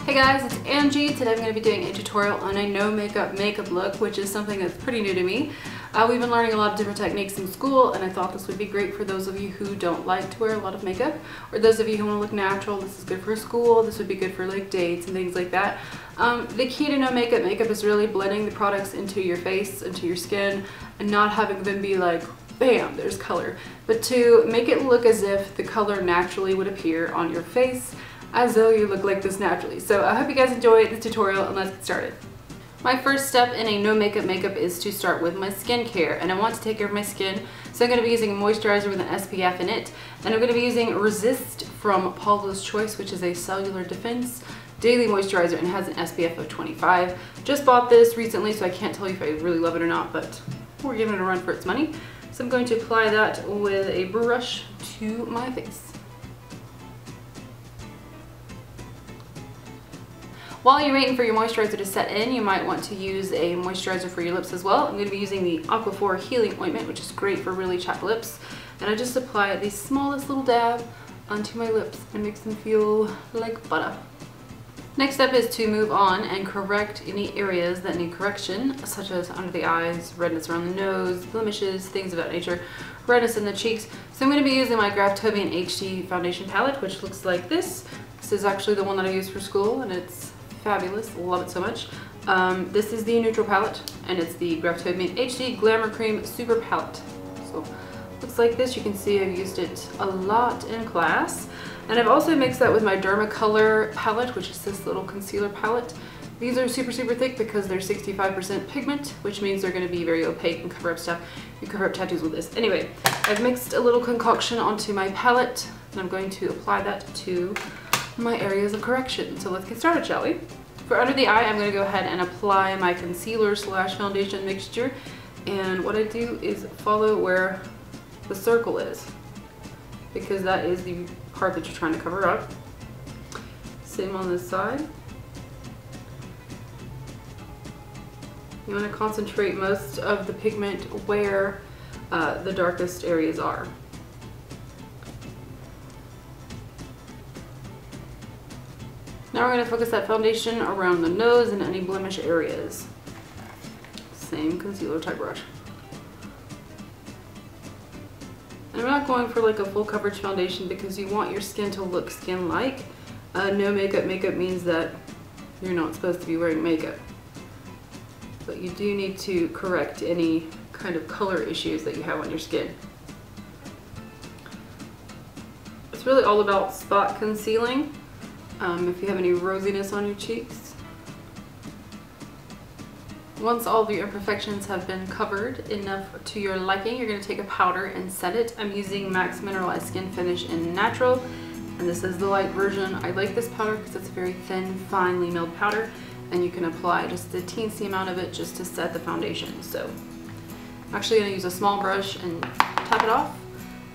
Hey guys, it's Angie. Today I'm going to be doing a tutorial on a no makeup look, which is something that's pretty new to me. We've been learning a lot of different techniques in school, and I thought this would be great for those of you who don't like to wear a lot of makeup, or those of you who want to look natural. This is good for school. This would be good for like dates and things like that. The key to no makeup is really blending the products into your face, into your skin, and not having them be like, bam, there's color, but to make it look as if the color naturally would appear on your face, as though you look like this naturally. So I hope you guys enjoyed this tutorial, and let's get started. My first step in a no makeup is to start with my skincare, and I want to take care of my skin, so I'm going to be using a moisturizer with an SPF in it, and I'm going to be using Resist from Paula's Choice, which is a cellular defense daily moisturizer and has an SPF of 25. Just bought this recently, so I can't tell you if I really love it or not, but we're giving it a run for its money. So I'm going to apply that with a brush to my face. While you're waiting for your moisturizer to set in, you might want to use a moisturizer for your lips as well. I'm going to be using the Aquaphor Healing Ointment, which is great for really chapped lips. And I just apply the smallest little dab onto my lips and makes them feel like butter. Next step is to move on and correct any areas that need correction, such as under the eyes, redness around the nose, blemishes, things of that nature, redness in the cheeks. So I'm going to be using my Graftobian HD foundation palette, which looks like this. This is actually the one that I use for school, and it's fabulous. Love it so much. This is the neutral palette, and it's the Graftobian HD Glamour Cream Super Palette. So looks like this. You can see I've used it a lot in class. And I've also mixed that with my Dermacolor palette, which is this little concealer palette. These are super thick because they're 65% pigment, which means they're going to be very opaque and cover up stuff. You cover up tattoos with this. Anyway, I've mixed a little concoction onto my palette, and I'm going to apply that to my areas of correction. So let's get started, shall we? For under the eye, I'm going to go ahead and apply my concealer / foundation mixture. And what I do is follow where the circle is, because that is the part that you're trying to cover up. Same on this side. You want to concentrate most of the pigment where the darkest areas are. Now we're going to focus that foundation around the nose and any blemish areas. Same concealer type brush. And I'm not going for like a full coverage foundation because you want your skin to look skin-like. No makeup means that you're not supposed to be wearing makeup. But you do need to correct any kind of color issues that you have on your skin. It's really all about spot concealing. If you have any rosiness on your cheeks. Once all of your imperfections have been covered enough to your liking, you're going to take a powder and set it. I'm using Max Mineralized Skin Finish in Natural, and this is the light version. I like this powder because it's a very thin, finely milled powder, and you can apply just a teensy amount of it just to set the foundation. So I'm actually going to use a small brush and tap it off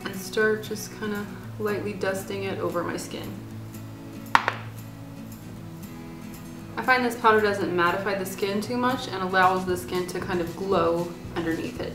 and start just kind of lightly dusting it over my skin. I find this powder doesn't mattify the skin too much and allows the skin to kind of glow underneath it.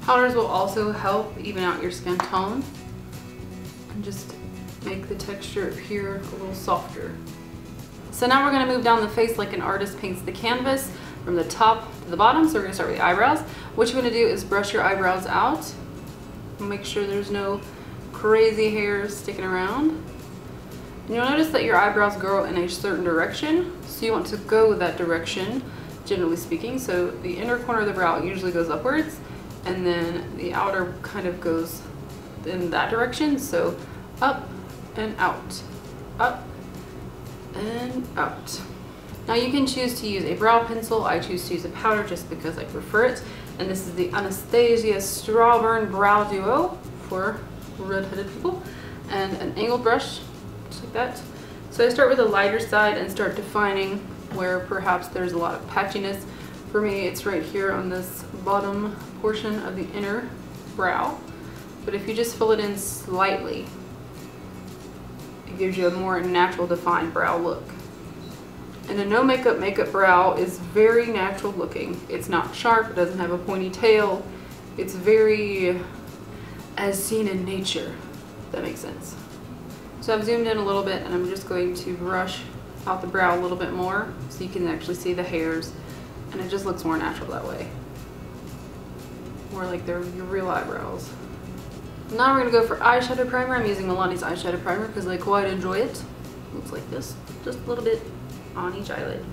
Powders will also help even out your skin tone and just make the texture appear a little softer. So now we're going to move down the face like an artist paints the canvas from the top to the bottom. So we're going to start with the eyebrows. What you want to do is brush your eyebrows out. Make sure there's no crazy hairs sticking around. And you'll notice that your eyebrows grow in a certain direction, so you want to go that direction, generally speaking. So the inner corner of the brow usually goes upwards, and then the outer kind of goes in that direction. So up and out, up and out. Now you can choose to use a brow pencil. I choose to use a powder just because I prefer it. And this is the Anastasia Strawburn Brow Duo for red-headed people, and an angled brush. Like that. So I start with the lighter side and start defining where perhaps there's a lot of patchiness. For me, it's right here on this bottom portion of the inner brow. But if you just fill it in slightly, it gives you a more natural defined brow look. And a no makeup brow is very natural looking. It's not sharp, it doesn't have a pointy tail. It's very as seen in nature, if that makes sense. So I've zoomed in a little bit, and I'm just going to brush out the brow a little bit more so you can actually see the hairs, and it just looks more natural that way. More like they're your real eyebrows. Now we're gonna go for eyeshadow primer. I'm using Milani's eyeshadow primer because I quite enjoy it. Looks like this, just a little bit on each eyelid.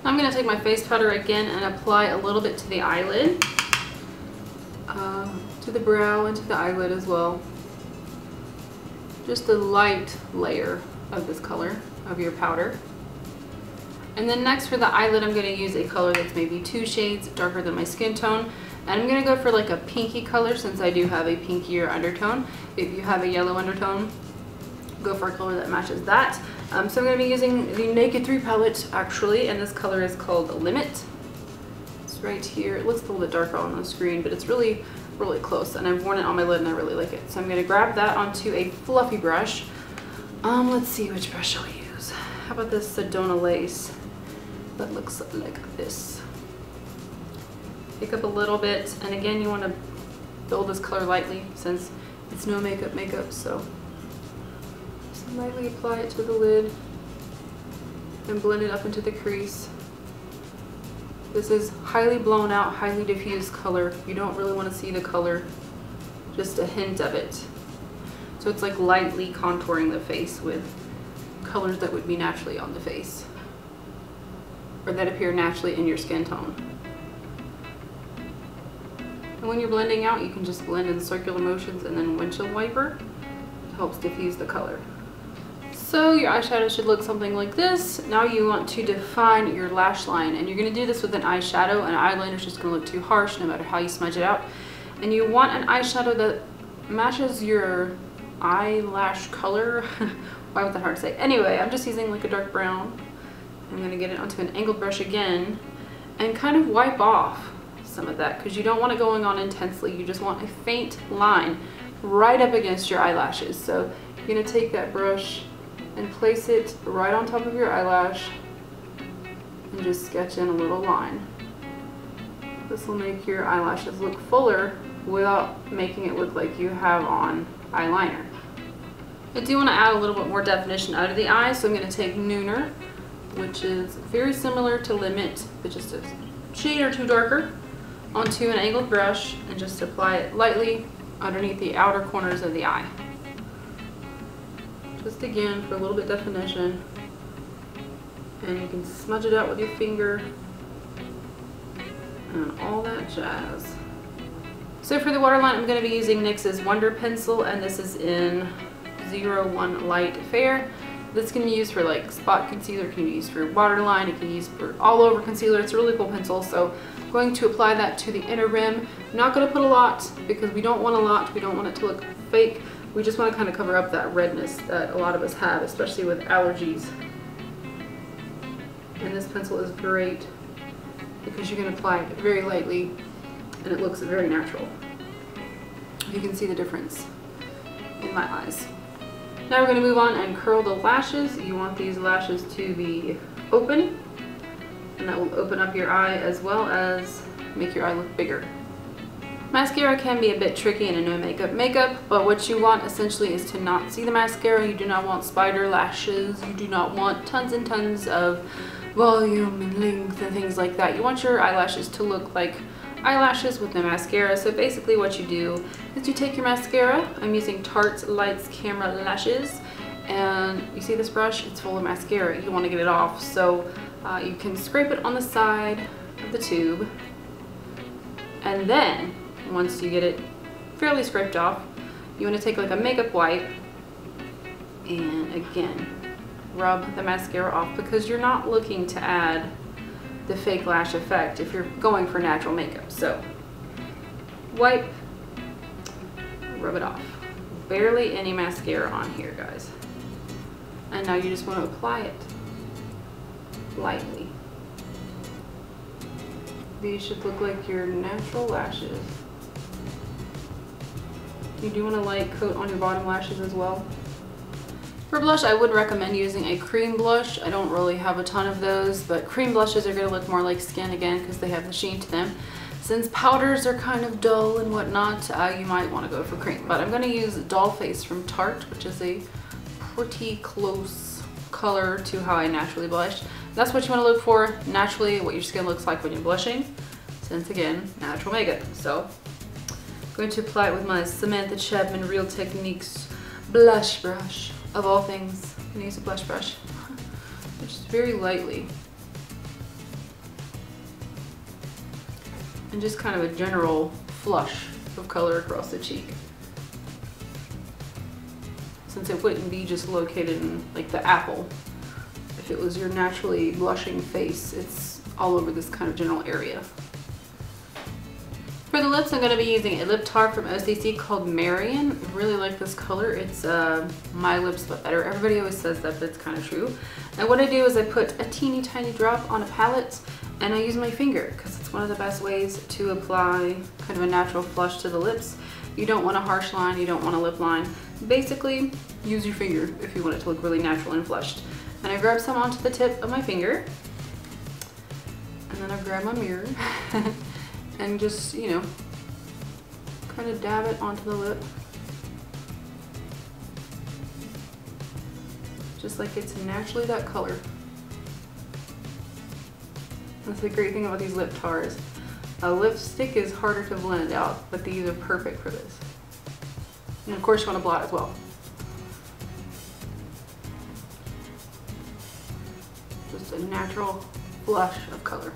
I'm gonna take my face powder again and apply a little bit to the eyelid, to the brow and to the eyelid as well. Just a light layer of this color of your powder. And then next for the eyelid, I'm gonna use a color that's maybe 2 shades darker than my skin tone. And I'm gonna go for like a pinky color since I do have a pinkier undertone. If you have a yellow undertone, go for a color that matches that. So I'm going to be using the Naked 3 palette actually, and this color is called Limit. It's right here. It looks a little bit darker on the screen, but it's really, really close, and I've worn it on my lid and I really like it. So I'm going to grab that onto a fluffy brush. Let's see, which brush shall we use? How about this Sedona Lace that looks like this? Pick up a little bit, and again, you want to build this color lightly since it's no makeup, so lightly apply it to the lid and blend it up into the crease. This is highly blown out, highly diffused color. You don't really want to see the color, just a hint of it. So it's like lightly contouring the face with colors that would be naturally on the face, or that appear naturally in your skin tone. And when you're blending out, you can just blend in circular motions and then windshield wiper. It helps diffuse the color. So your eyeshadow should look something like this. Now you want to define your lash line, and you're going to do this with an eyeshadow. An eyeliner is just going to look too harsh no matter how you smudge it out. And you want an eyeshadow that matches your eyelash color. Why was that hard to say? Anyway, I'm just using like a dark brown. I'm going to get it onto an angled brush again and kind of wipe off some of that because you don't want it going on intensely. You just want a faint line right up against your eyelashes. So you're going to take that brush and place it right on top of your eyelash and just sketch in a little line. This will make your eyelashes look fuller without making it look like you have on eyeliner. I do want to add a little bit more definition out of the eye, so I'm going to take Nooner, which is very similar to Limit, but just a shade or two darker, onto an angled brush and just apply it lightly underneath the outer corners of the eye. Just again for a little bit definition, and you can smudge it out with your finger and all that jazz. So for the waterline, I'm going to be using NYX's Wonder Pencil, and this is in 01 Light Fair. This can be used for like spot concealer, it can be used for waterline, it can be used for all over concealer. It's a really cool pencil, so I'm going to apply that to the inner rim. I'm not going to put a lot because we don't want a lot, we don't want it to look fake. We just want to kind of cover up that redness that a lot of us have, especially with allergies. And this pencil is great because you can apply it very lightly and it looks very natural. You can see the difference in my eyes. Now we're going to move on and curl the lashes. You want these lashes to be open, and that will open up your eye as well as make your eye look bigger. Mascara can be a bit tricky in a no makeup, but what you want essentially is to not see the mascara. You do not want spider lashes. You do not want tons and tons of volume and length and things like that. You want your eyelashes to look like eyelashes with the mascara. So basically what you do is you take your mascara. I'm using Tarte Lights Camera Lashes, and you see this brush? It's full of mascara. You want to get it off, so you can scrape it on the side of the tube, and then once you get it fairly scraped off, you want to take like a makeup wipe and again rub the mascara off, because you're not looking to add the fake lash effect if you're going for natural makeup. So wipe, rub it off. Barely any mascara on here, guys. And now you just want to apply it lightly. These should look like your natural lashes. You do want a light coat on your bottom lashes as well. For blush, I would recommend using a cream blush. I don't really have a ton of those, but cream blushes are going to look more like skin again because they have the sheen to them. Since powders are kind of dull and whatnot, you might want to go for cream. But I'm going to use Doll Face from Tarte, which is a pretty close color to how I naturally blush. That's what you want to look for, naturally, what your skin looks like when you're blushing. Since again, natural makeup. So I'm going to apply it with my Samantha Chapman Real Techniques blush brush. Of all things, I'm going to use a blush brush. Just very lightly. And just kind of a general flush of color across the cheek. Since it wouldn't be just located in like the apple. If it was your naturally blushing face, it's all over this kind of general area. For the lips, I'm going to be using a lip tar from OCC called Marion. I really like this color. It's My Lips But Better. Everybody always says that, but it's kind of true. And what I do is I put a teeny tiny drop on a palette and I use my finger because it's one of the best ways to apply kind of a natural flush to the lips. You don't want a harsh line, you don't want a lip line. Basically, use your finger if you want it to look really natural and flushed. And I grab some onto the tip of my finger. And then I grab my mirror. And just, you know, kind of dab it onto the lip. Just like it's naturally that color. That's the great thing about these lip tars. A lipstick is harder to blend out, but these are perfect for this. And of course you want to blot as well. Just a natural flush of color.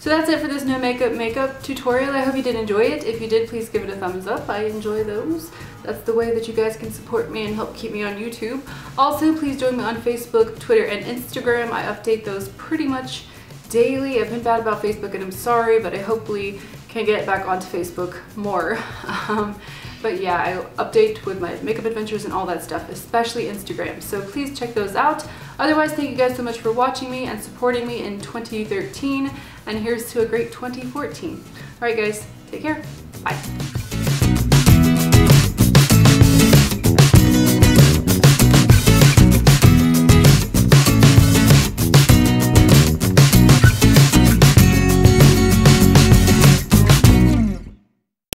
So that's it for this no makeup tutorial. I hope you did enjoy it. If you did, please give it a thumbs up. I enjoy those. That's the way that you guys can support me and help keep me on YouTube. Also, please join me on Facebook, Twitter, and Instagram. I update those pretty much daily. I've been bad about Facebook and I'm sorry, but I hopefully can get back onto Facebook more. But yeah, I update with my makeup adventures and all that stuff, especially Instagram. So please check those out. Otherwise, thank you guys so much for watching me and supporting me in 2013. And here's to a great 2014. All right, guys, take care. Bye.